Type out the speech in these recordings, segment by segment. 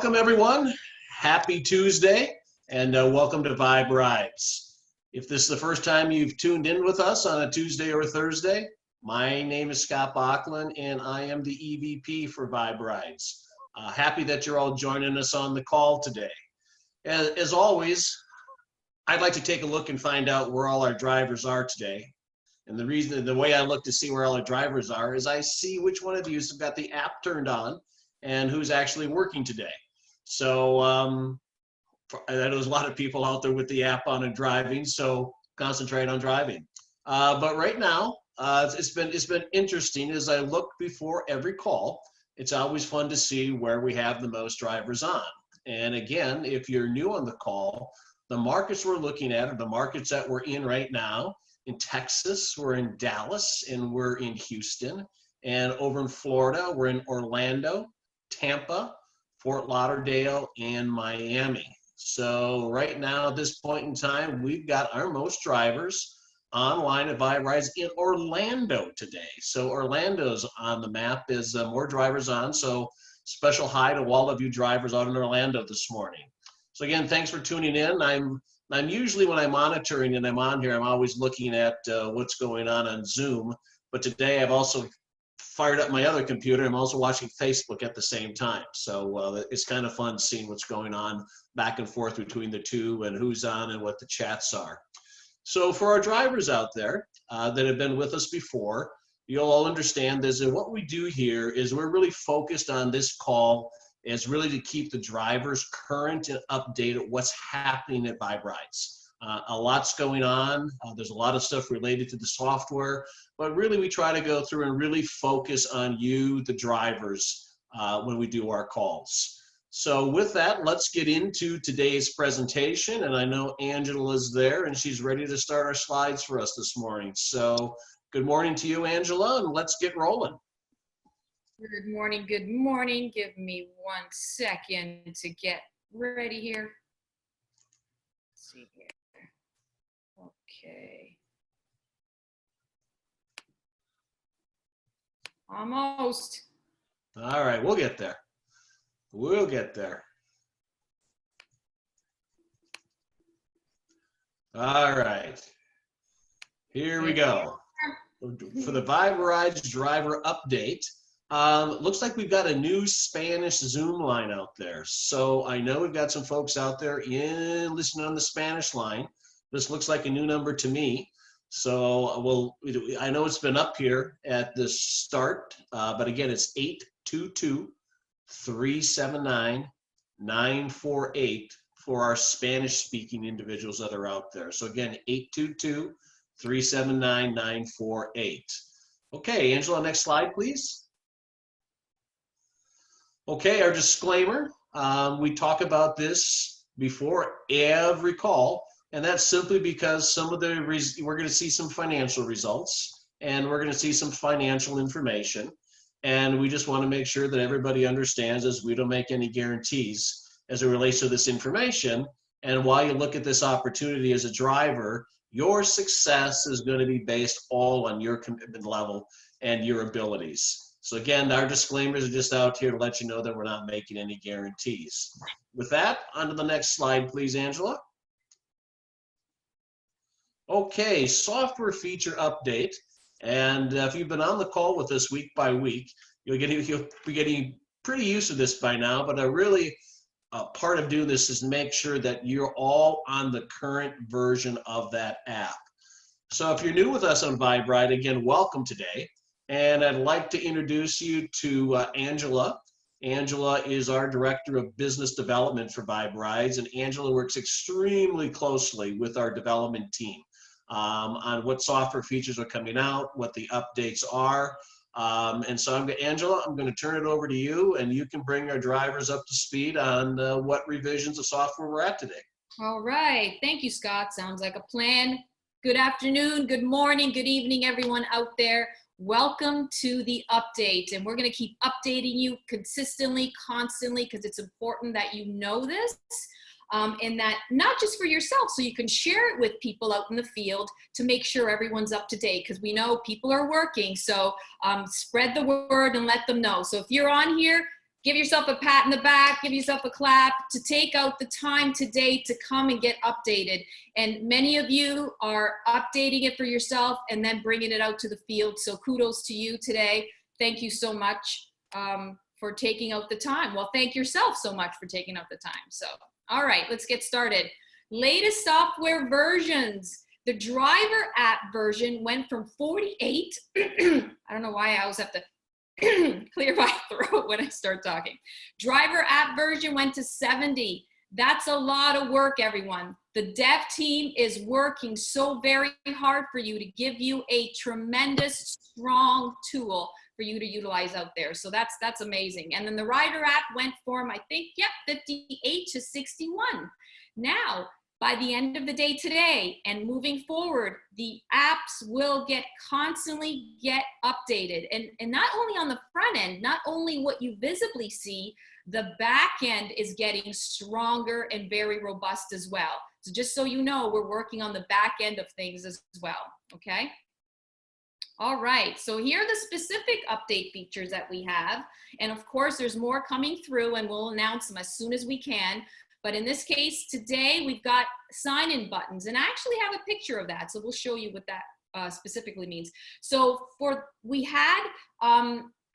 Welcome everyone. Happy Tuesday and welcome to Vibe Rides. If this is the first time you've tuned in with us on a Tuesday or a Thursday, my name is Scott Bachlan and I am the EVP for Vibe Rides. Happy that you're all joining us on the call today. As always, I'd like to take a look and find out where all our drivers are today. And the way I look to see where all our drivers are is I see which one of you have got the app turned on and who's actually working today. So I know there's a lot of people out there with the app on and driving, so concentrate on driving. But right now, it's been interesting as I look before every call. It's always fun to see where we have the most drivers on. And again, if you're new on the call, the markets we're looking at are the markets that we're in right now. In Texas, we're in Dallas, and we're in Houston. And over in Florida, we're in Orlando, Tampa, Fort Lauderdale, and Miami. So right now, at this point in time, we've got our most drivers online at Vibe Rides in Orlando today. So Orlando's on the map, is more drivers on. So special hi to all of you drivers out in Orlando this morning. So again, thanks for tuning in. I'm usually, when I'm monitoring and I'm on here, I'm always looking at what's going on Zoom. But today I've also fired up my other computer. I'm also watching Facebook at the same time. So it's kind of fun seeing what's going on back and forth between the two and who's on and what the chats are. So for our drivers out there that have been with us before, you'll all understand this. And what we do here is we're really focused on this call is really to keep the drivers current and updated what's happening at Vibe Rides. A lot's going on. There's a lot of stuff related to the software, but really we try to go through and really focus on you, the drivers, when we do our calls. So with that, let's get into today's presentation. And I know Angela's there and she's ready to start our slides for us this morning. So good morning to you, Angela, and let's get rolling. Good morning, good morning. Give me 1 second to get ready here. Let's see here. Okay. Almost. All right, we'll get there. We'll get there. All right. Here we go. For the Vibe Rides driver update, looks like we've got a new Spanish Zoom line out there. So I know we've got some folks out there listening on the Spanish line. This looks like a new number to me. So I know it's been up here at the start, but again, it's 822-379-948 for our Spanish speaking individuals that are out there. So again, 822-379-948. Okay, Angela, next slide, please. Okay, our disclaimer, we talk about this before every call, and that's simply because we're going to see some financial results, and we're going to see some financial information, and we just want to make sure that everybody understands as we don't make any guarantees as it relates to this information, and while you look at this opportunity as a driver, your success is going to be based all on your commitment level and your abilities. So again, our disclaimers are just out here to let you know that we're not making any guarantees. With that, on to the next slide, please, Angela. Okay, software feature update. And if you've been on the call with us week by week, you'll be getting pretty used to this by now, but part of doing this is make sure that you're all on the current version of that app. So if you're new with us on Vibe Ride, again, welcome today. And I'd like to introduce you to Angela. Angela is our Director of Business Development for Vibe Rides, and Angela works extremely closely with our development team on what software features are coming out, what the updates are. And so Angela, I'm going to turn it over to you, and you can bring our drivers up to speed on what revisions of software we're at today. All right. Thank you, Scott. Sounds like a plan. Good afternoon, good morning, good evening, everyone out there. Welcome to the update, and we're going to keep updating you consistently, constantly, because it's important that you know this, and that not just for yourself, so you can share it with people out in the field to make sure everyone's up to date, because we know people are working, so spread the word and let them know. So if you're on here, give yourself a pat in the back, give yourself a clap to take out the time today to come and get updated. And many of you are updating it for yourself and then bringing it out to the field. So kudos to you today. Thank you so much for taking out the time. Well, thank yourself so much for taking out the time. So, all right, let's get started. Latest software versions. The driver app version went from 48. I don't know why I always have to clear my throat when I start talking. Driver app version went to 70. That's a lot of work, everyone. The dev team is working so very hard for you to give you a tremendous, strong tool for you to utilize out there. So that's amazing. And then the rider app went from, I think, 58 to 61. Now, by the end of the day today and moving forward, the apps will constantly get updated. And not only on the front end, not only what you visibly see, the back end is getting stronger and very robust as well. So just so you know, we're working on the back end of things as well, okay? All right, so here are the specific update features that we have. And of course, there's more coming through and we'll announce them as soon as we can. But in this case, today we've got sign-in buttons, and I actually have a picture of that, so we'll show you what that specifically means. So we had,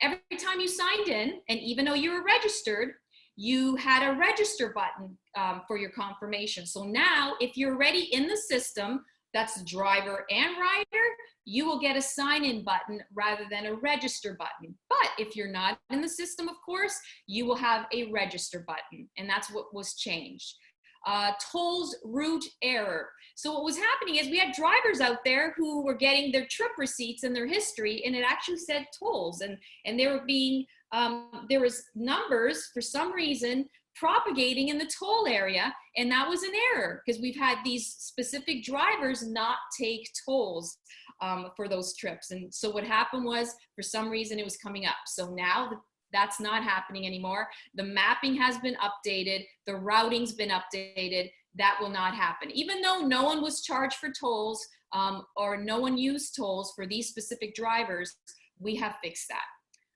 every time you signed in, and even though you were registered, you had a register button for your confirmation. So now, if you're already in the system, that's driver and rider, you will get a sign-in button rather than a register button. But if you're not in the system, of course, you will have a register button, and that's what was changed. Tolls route error. So what was happening is we had drivers out there who were getting their trip receipts and their history, and it actually said tolls, and they were being, there was numbers for some reason propagating in the toll area, and that was an error because we've had these specific drivers not take tolls for those trips. And so what happened was, for some reason, it was coming up. So now that's not happening anymore. The mapping has been updated. The routing's been updated. That will not happen. Even though no one was charged for tolls or no one used tolls for these specific drivers, we have fixed that.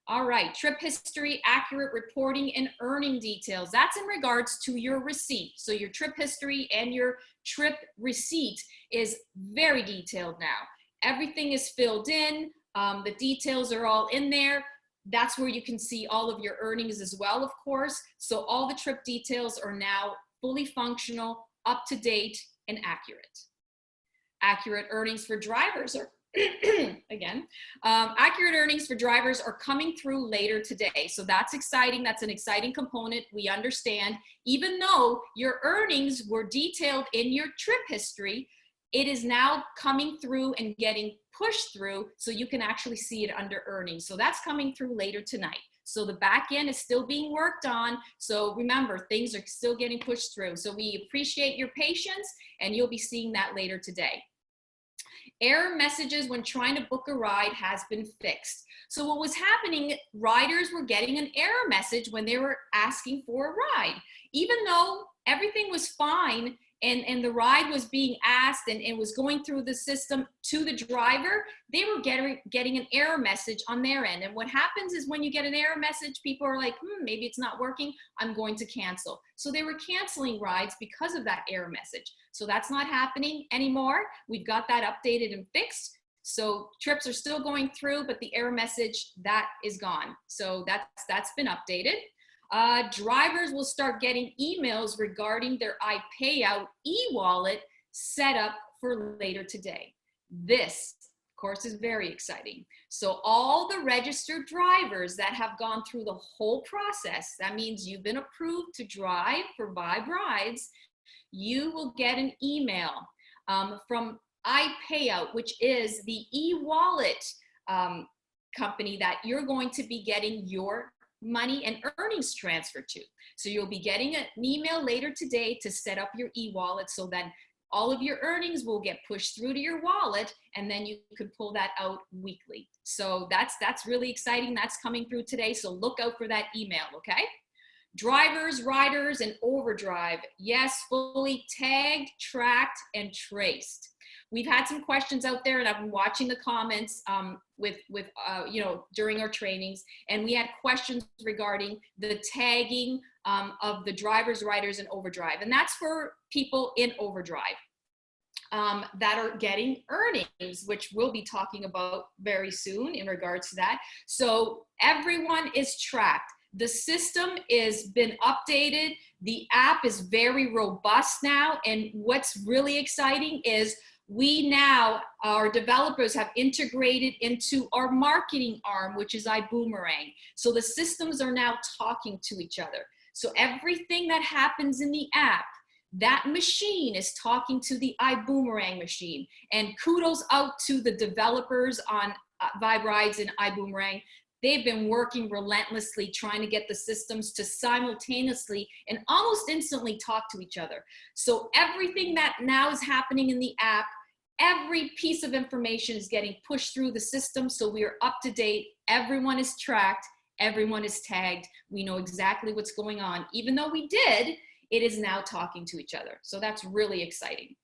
All right, trip history, accurate reporting, and earning details. That's in regards to your receipt. So your trip history and your trip receipt is very detailed now. Everything is filled in. The details are all in there. That's where you can see all of your earnings as well, of course. So all the trip details are now fully functional, up to date, and accurate. Accurate earnings for drivers are again, accurate earnings for drivers are coming through later today. So that's exciting. That's an exciting component. We understand, even though your earnings were detailed in your trip history, it is now coming through and getting pushed through so you can actually see it under earnings. So that's coming through later tonight. So the back end is still being worked on. So remember, things are still getting pushed through. So we appreciate your patience, and you'll be seeing that later today. Error messages when trying to book a ride has been fixed. So what was happening, riders were getting an error message when they were asking for a ride. Even though everything was fine and the ride was being asked and it was going through the system to the driver, they were getting an error message on their end. And what happens is when you get an error message, people are like, maybe it's not working, I'm going to cancel. So they were canceling rides because of that error message. So that's not happening anymore. We've got that updated and fixed. So trips are still going through, but the error message, that is gone. So that's been updated. Drivers will start getting emails regarding their iPayout e-wallet set up for later today. This, of course, is very exciting. So all the registered drivers that have gone through the whole process, that means you've been approved to drive for Vibe Rides, you will get an email from iPayout, which is the e-wallet company that you're going to be getting your money and earnings transferred to. So you'll be getting an email later today to set up your e-wallet so that all of your earnings will get pushed through to your wallet, and then you can pull that out weekly. So that's really exciting. That's coming through today. So look out for that email, okay? Drivers, riders, and overdrive. Yes, fully tagged, tracked, and traced. we've had some questions out there, and I've been watching the comments you know, during our trainings, and we had questions regarding the tagging of the drivers, riders, and overdrive. And that's for people in overdrive that are getting earnings, which we'll be talking about very soon in regards to that. So everyone is tracked. The system is been updated. The app is very robust now. And what's really exciting is we now, our developers have integrated into our marketing arm, which is iBoomerang. So the systems are now talking to each other. So everything that happens in the app, that machine is talking to the iBoomerang machine. And kudos out to the developers on Vibe Rides and iBoomerang. They've been working relentlessly trying to get the systems to simultaneously and almost instantly talk to each other. So everything that now is happening in the app, every piece of information is getting pushed through the system. So we are up to date. Everyone is tracked. Everyone is tagged. We know exactly what's going on. Even though we did, it is now talking to each other. So that's really exciting.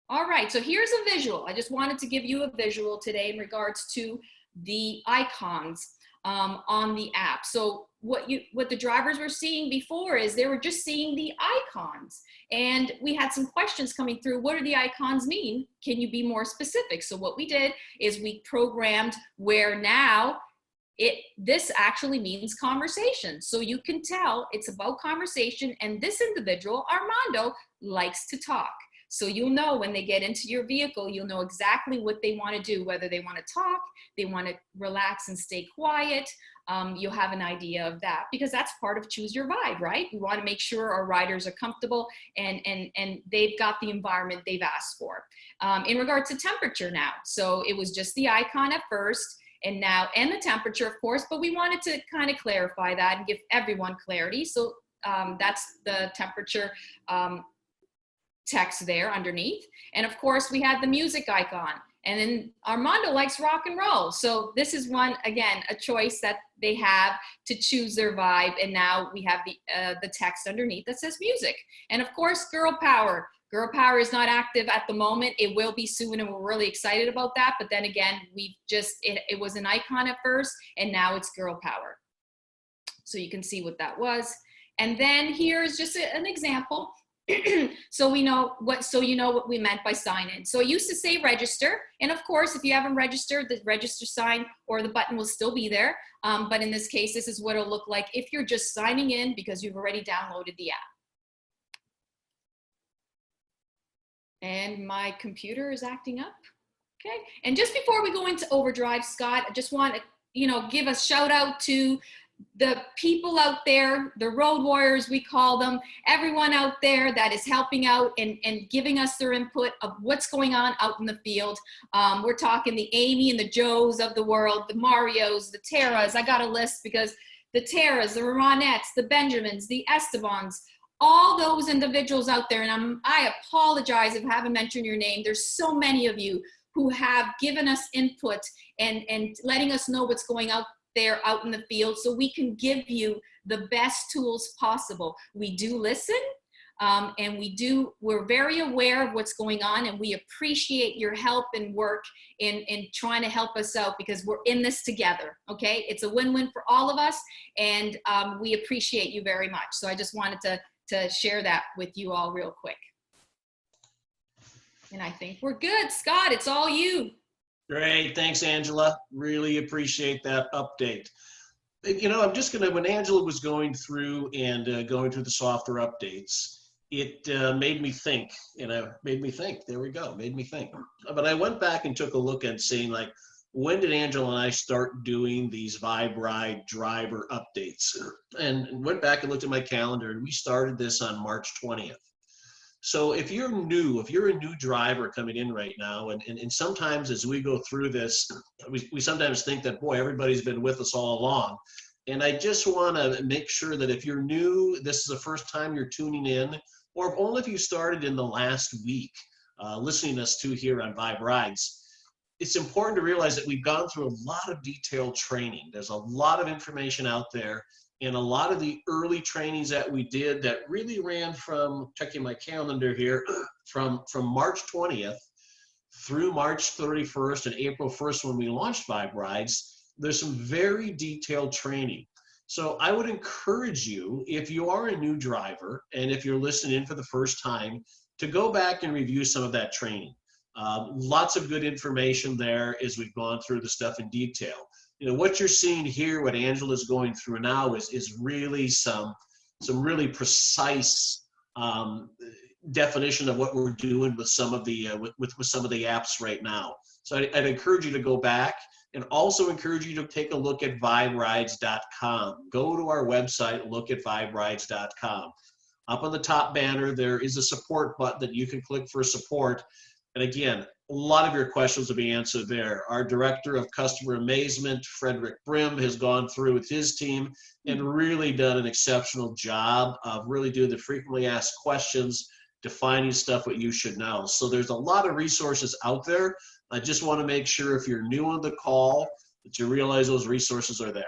All right, so here's a visual. I just wanted to give you a visual today in regards to the icons on the app. So what the drivers were seeing before is they were just seeing the icons. And we had some questions coming through. What do the icons mean? Can you be more specific? So what we did is we programmed where now this actually means conversation. So you can tell it's about conversation, and this individual, Armando, likes to talk. So you'll know when they get into your vehicle, you'll know exactly what they want to do, whether they want to talk, they want to relax and stay quiet. You'll have an idea of that, because that's part of Choose Your Vibe, right? We want to make sure our riders are comfortable and they've got the environment they've asked for. In regards to temperature now, so it was just the icon at first, and the temperature, of course, but we wanted to kind of clarify that and give everyone clarity. So that's the temperature text there underneath. And of course, we had the music icon. And then Armando likes rock and roll. So this is one, again, a choice that they have to choose their vibe. And now we have the text underneath that says music. And of course, girl power. Girl Power is not active at the moment. It will be soon, and we're really excited about that. But then again, it was an icon at first, and now it's Girl Power. So you can see what that was. And then here's just an example. So you know what we meant by sign in. So it used to say register. And of course, if you haven't registered, the register sign or the button will still be there. But in this case, this is what it'll look like if you're just signing in because you've already downloaded the app. And my computer is acting up. Okay. And just before we go into overdrive, Scott, I just want to, give a shout out to the people out there, the road warriors, we call them, everyone out there that is helping out and giving us their input of what's going on out in the field. We're talking the Amy and the Joes of the world, the Marios, the Taras. I got a list because the Taras, the Ronettes, the Benjamins, the Estebans, all those individuals out there, and I apologize if I haven't mentioned your name. There's so many of you who have given us input and letting us know what's going out there out in the field so we can give you the best tools possible. We do listen, and we're very aware of what's going on, and we appreciate your help and work in trying to help us out, because we're in this together, okay? It's a win-win for all of us, and we appreciate you very much. So I just wanted to share that with you all real quick. And I think we're good. Scott, it's all you. Great. Thanks, Angela. Really appreciate that update. I'm just going to, when Angela was going through the software updates, it made me think, there we go, made me think. But I went back and took a look at saying, like, when did Angela and I start doing these Vibe Ride driver updates? And went back and looked at my calendar, and we started this on March 20th. So if you're a new driver coming in right now, and sometimes as we go through this, we sometimes think that, boy, everybody's been with us all along. And I just want to make sure that if you're new, this is the first time you're tuning in, or only if you started in the last week listening to us here on Vibe Rides, it's important to realize that we've gone through a lot of detailed training. There's a lot of information out there, And a lot of the early trainings that we did that really ran from, checking my calendar here, from March 20th through March 31st and April 1st when we launched Vibe Rides, there's some very detailed training. So I would encourage you, if you are a new driver and if you're listening in for the first time, to go back and review some of that training. Lots of good information there as we've gone through the stuff in detail. You know, what you're seeing here, what Angela's going through now is really some really precise definition of what we're doing with some of the with some of the apps right now. So I'd encourage you to go back, and also encourage you to take a look at viberides.com. Go to our website, look at viberides.com. Up on the top banner, there is a support button that you can click for support. And again, a lot of your questions will be answered there. Our Director of Customer Amazement, Frederick Brim, has gone through with his team and really done an exceptional job of really doing the frequently asked questions, defining stuff what you should know. So there's a lot of resources out there. I just want to make sure if you're new on the call that you realize those resources are there.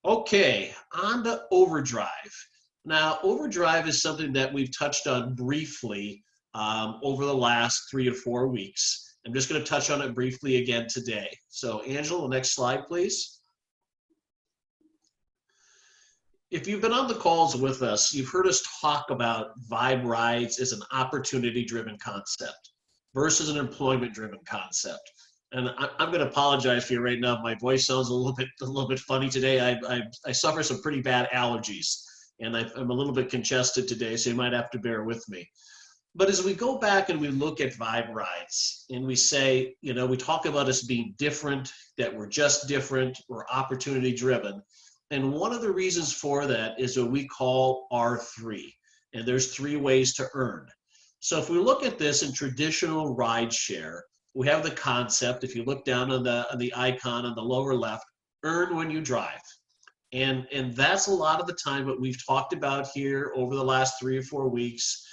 Okay, on to Overdrive. Now, Overdrive is something that we've touched on briefly over the last 3 to 4 weeks. I'm just going to touch on it briefly again today. So, Angela, the next slide, please. If you've been on the calls with us, you've heard us talk about Vibe Rides as an opportunity-driven concept versus an employment-driven concept. And I'm going to apologize for you right now. My voice sounds a little bit funny today. I suffer some pretty bad allergies, and I'm a little bit congested today, so you might have to bear with me. But as we go back and we look at Vibe Rides and we say, you know, we talk about us being different, that we're just different, we're opportunity driven. And one of the reasons for that is what we call R3. And there's 3 ways to earn. So if we look at this in traditional ride share, we have the concept, if you look down on the icon on the lower left, earn when you drive. And that's a lot of the time what we've talked about here over the last 3 or 4 weeks.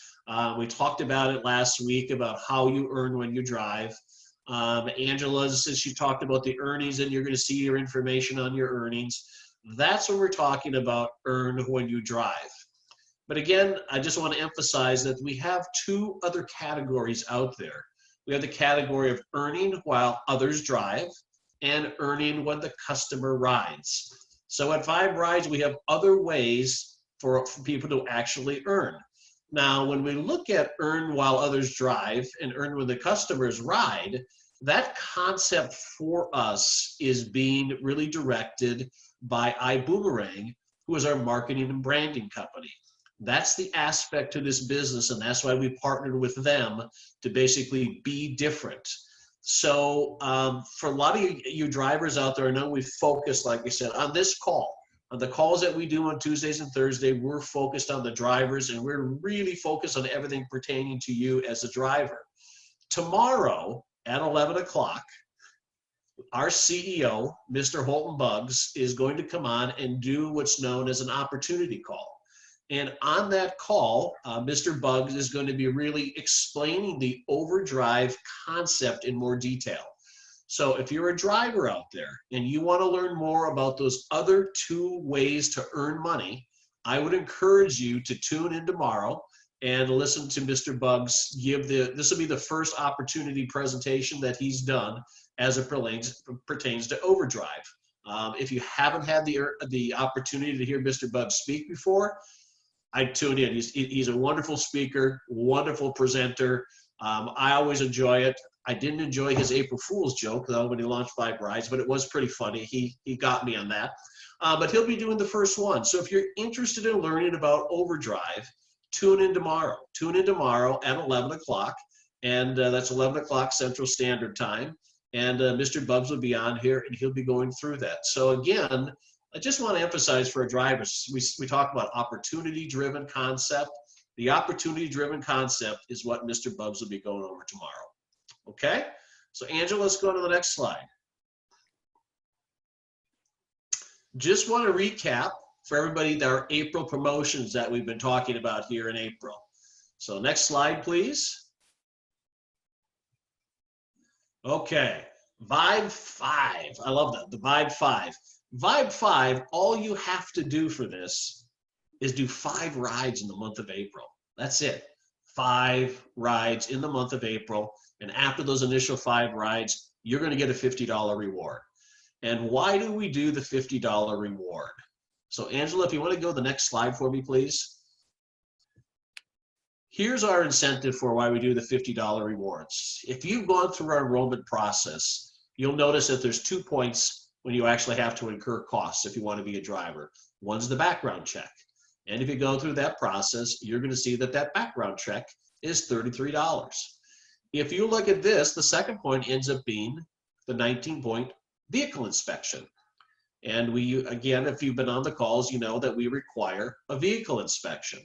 We talked about it last week about how you earn when you drive. Angela, since she talked about the earnings, and you're going to see your information on your earnings. That's what we're talking about, earn when you drive. But again, I just want to emphasize that we have 2 other categories out there. We have the category of earning while others drive and earning when the customer rides. So at Vibe Rides, we have other ways for people to actually earn. Now, when we look at earn while others drive and earn when the customers ride, that concept for us is being really directed by iBoomerang, who is our marketing and branding company. That's the aspect to this business, and that's why we partnered with them to basically be different. So for a lot of you drivers out there, I know we focus, like I said, on this call. On the calls that we do on Tuesdays and Thursdays, we're focused on the drivers, and we're really focused on everything pertaining to you as a driver. Tomorrow at 11 o'clock, our CEO, Mr. Holton Buggs, is going to come on and do what's known as an opportunity call. And on that call, Mr. Buggs is going to be really explaining the overdrive concept in more detail. So if you're a driver out there and you want to learn more about those other 2 ways to earn money, I would encourage you to tune in tomorrow and listen to Mr. Buggs give this will be the first opportunity presentation that he's done as it pertains to overdrive. If you haven't had the opportunity to hear Mr. Buggs speak before, I'd tune in. He's a wonderful speaker, wonderful presenter. I always enjoy it. I didn't enjoy his April Fool's joke, though, when he launched Vibe Rides, but it was pretty funny. He got me on that. But he'll be doing the first one. So if you're interested in learning about overdrive, tune in tomorrow. Tune in tomorrow at 11 o'clock, and that's 11 o'clock Central Standard Time. And Mr. Buggs will be on here, and he'll be going through that. So again, I just want to emphasize for our drivers, we talk about opportunity-driven concept. The opportunity-driven concept is what Mr. Buggs will be going over tomorrow. Okay? So Angela, let's go to the next slide. Just want to recap for everybody our April promotions that we've been talking about here in April. So next slide, please. Okay, Vibe 5. I love that, the Vibe 5. Vibe 5, all you have to do for this is do 5 rides in the month of April. That's it. 5 rides in the month of April. And after those initial 5 rides, you're going to get a $50 reward. And why do we do the $50 reward? So Angela, if you want to go to the next slide for me, please. Here's our incentive for why we do the $50 rewards. If you've gone through our enrollment process, you'll notice that there's 2 points when you actually have to incur costs if you want to be a driver. One's the background check. And if you go through that process, you're going to see that that background check is $33. If you look at this, the second point ends up being the 19-point vehicle inspection. And we, again, if you've been on the calls, you know that we require a vehicle inspection.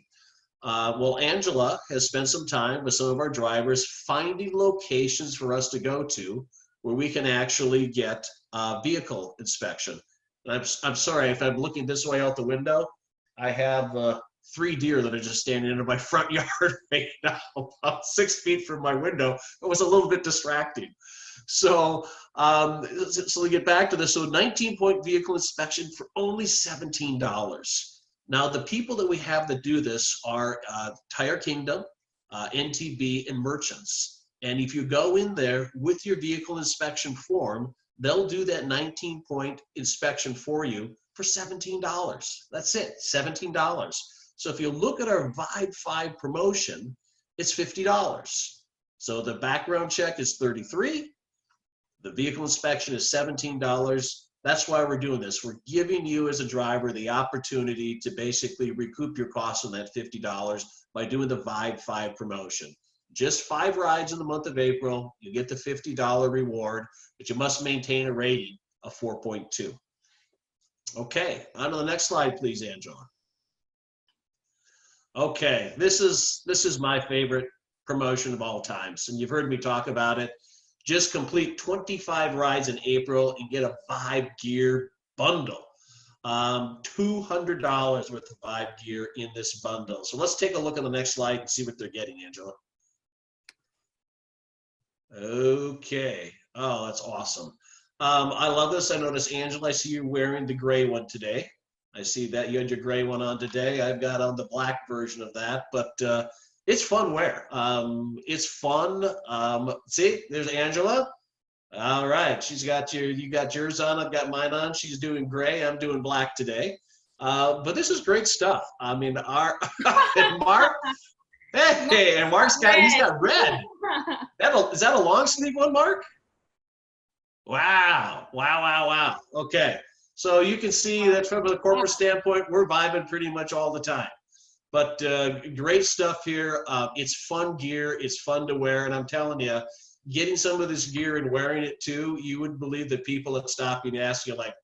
Well, Angela has spent some time with some of our drivers finding locations for us to go to where we can actually get a vehicle inspection. And I'm sorry, if I'm looking this way out the window, I have 3 deer that are just standing in my front yard right now, about 6 feet from my window. It was a little bit distracting. So to get back to this, so 19-point vehicle inspection for only $17. Now, the people that we have that do this are Tire Kingdom, NTB, and merchants. And if you go in there with your vehicle inspection form, they'll do that 19-point inspection for you for $17. That's it, $17. So if you look at our Vibe 5 promotion, it's $50. So the background check is $33. The vehicle inspection is $17. That's why we're doing this. We're giving you as a driver the opportunity to basically recoup your costs on that $50 by doing the Vibe 5 promotion. Just 5 rides in the month of April, you get the $50 reward, but you must maintain a rating of 4.2. Okay, on to the next slide, please, Angela. Okay, this is my favorite promotion of all times, and you've heard me talk about it. Just complete 25 rides in April and get a Vibe gear bundle. $200 worth of Vibe gear in this bundle. So let's take a look at the next slide and see what they're getting, Angela. Okay. Oh, that's awesome. I love this. I notice, Angela, I see you wearing the gray one today. I see that you had your gray one on today. I've got on the black version of that, but it's fun wear. It's fun. See, there's Angela. All right, you got yours on. I've got mine on. She's doing gray. I'm doing black today. But this is great stuff. I mean, and Mark. Hey, and Mark's he's got red. Is that a long sleeve one, Mark? Wow, wow, wow, wow. Okay, so you can see that from a corporate standpoint, we're vibing pretty much all the time. But great stuff here. It's fun gear. It's fun to wear. And I'm telling you, getting some of this gear and wearing it too, you would believe that people that stop you and ask you, like,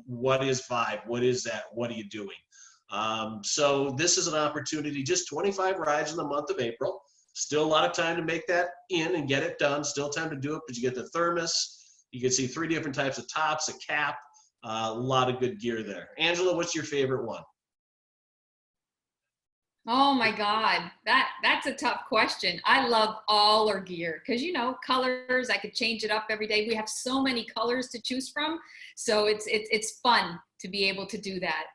what is Vibe? What is that? What are you doing? So this is an opportunity, just 25 rides in the month of April. Still a lot of time to make that in and get it done. Still time to do it, but you get the thermos. You can see 3 different types of tops, a cap, a lot of good gear there. Angela, what's your favorite one? Oh my God, that's a tough question. I love all our gear because, you know, colors, I could change it up every day. We have so many colors to choose from. So it's fun to be able to do that.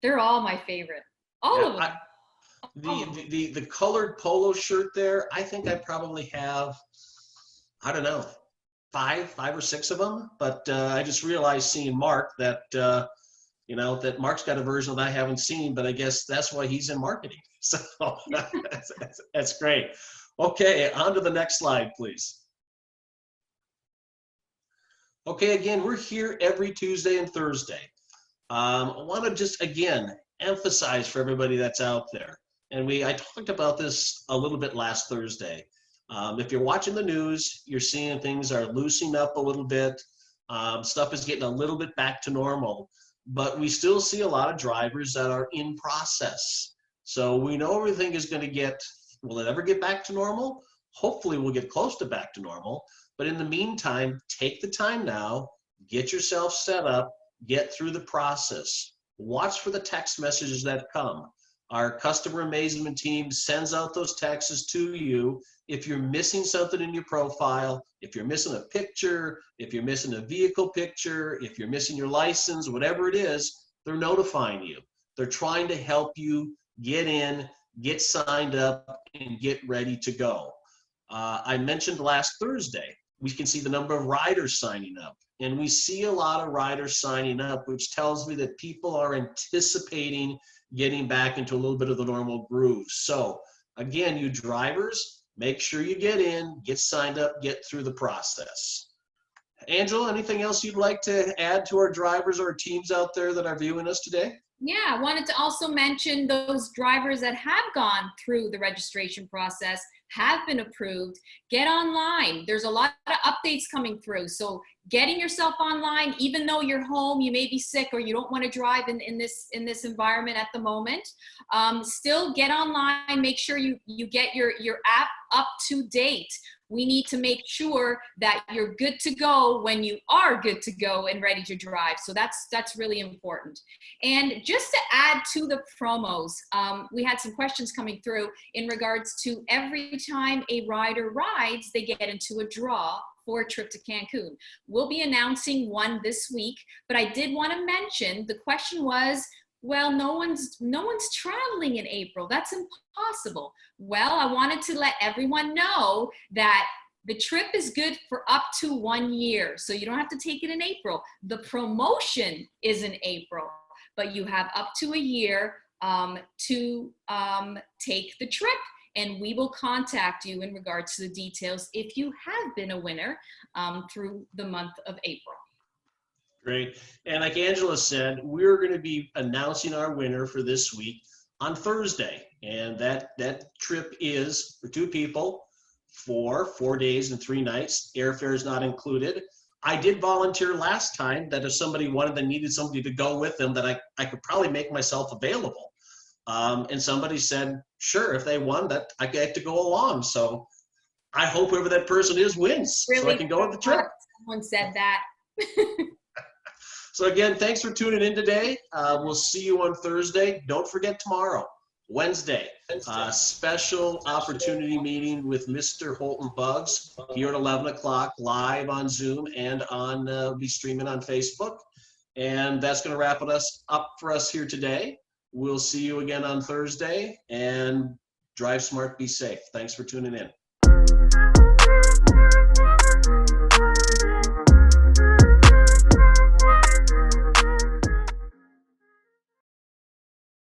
They're all my favorite. All of them. The colored polo shirt there, I think I probably have, I don't know, five or six of them. But I just realized seeing Mark that, you know, that Mark's got a version that I haven't seen, but I guess that's why he's in marketing. So that's great. Okay, on to the next slide, please. Okay, again, we're here every Tuesday and Thursday. I want to just, again, emphasize for everybody that's out there, and I talked about this a little bit last Thursday. If you're watching the news, you're seeing things are loosening up a little bit. Stuff is getting a little bit back to normal, but we still see a lot of drivers that are in process. So we know everything is going to will it ever get back to normal? Hopefully we'll get close to back to normal. But in the meantime, take the time now, get yourself set up, get through the process. Watch for the text messages that come. Our customer amazement team sends out those texts to you. If you're missing something in your profile, if you're missing a picture, if you're missing a vehicle picture, if you're missing your license, whatever it is, they're notifying you. They're trying to help you get in, get signed up, and get ready to go. I mentioned last Thursday, we can see the number of riders signing up. And we see a lot of riders signing up, which tells me that people are anticipating getting back into a little bit of the normal groove. So again, you drivers, make sure you get in, get signed up, get through the process. Angela, anything else you'd like to add to our drivers or teams out there that are viewing us today? Yeah, I wanted to also mention those drivers that have gone through the registration process, have been approved. Get online. There's a lot of updates coming through. So getting yourself online, even though you're home, you may be sick or you don't want to drive in this environment at the moment, still get online. Make sure you get your app up to date. We need to make sure that you're good to go when you are good to go and ready to drive. So that's really important. And just to add to the promos, we had some questions coming through in regards to every time a rider rides, they get into a draw for a trip to Cancun. We'll be announcing one this week, but I did want to mention, the question was, well, no one's traveling in April. That's impossible. Well, I wanted to let everyone know that the trip is good for up to 1 year. So you don't have to take it in April. The promotion is in April, but you have up to a year to take the trip. And we will contact you in regards to the details if you have been a winner through the month of April. Great. And like Angela said, we're going to be announcing our winner for this week on Thursday. And that trip is for 2 people for 4 days and 3 nights. Airfare is not included. I did volunteer last time that if somebody wanted and needed somebody to go with them, that I could probably make myself available. And somebody said, sure, if they won, that I get to go along. So I hope whoever that person is wins, really, so I can go on the trip. Someone said that. So again, thanks for tuning in today. We'll see you on Thursday. Don't forget tomorrow, Wednesday, special opportunity meeting with Mr. Holton Bugs here at 11 o'clock live on Zoom and on be streaming on Facebook. And that's going to wrap us up for us here today. We'll see you again on Thursday, and drive smart, be safe. Thanks for tuning in.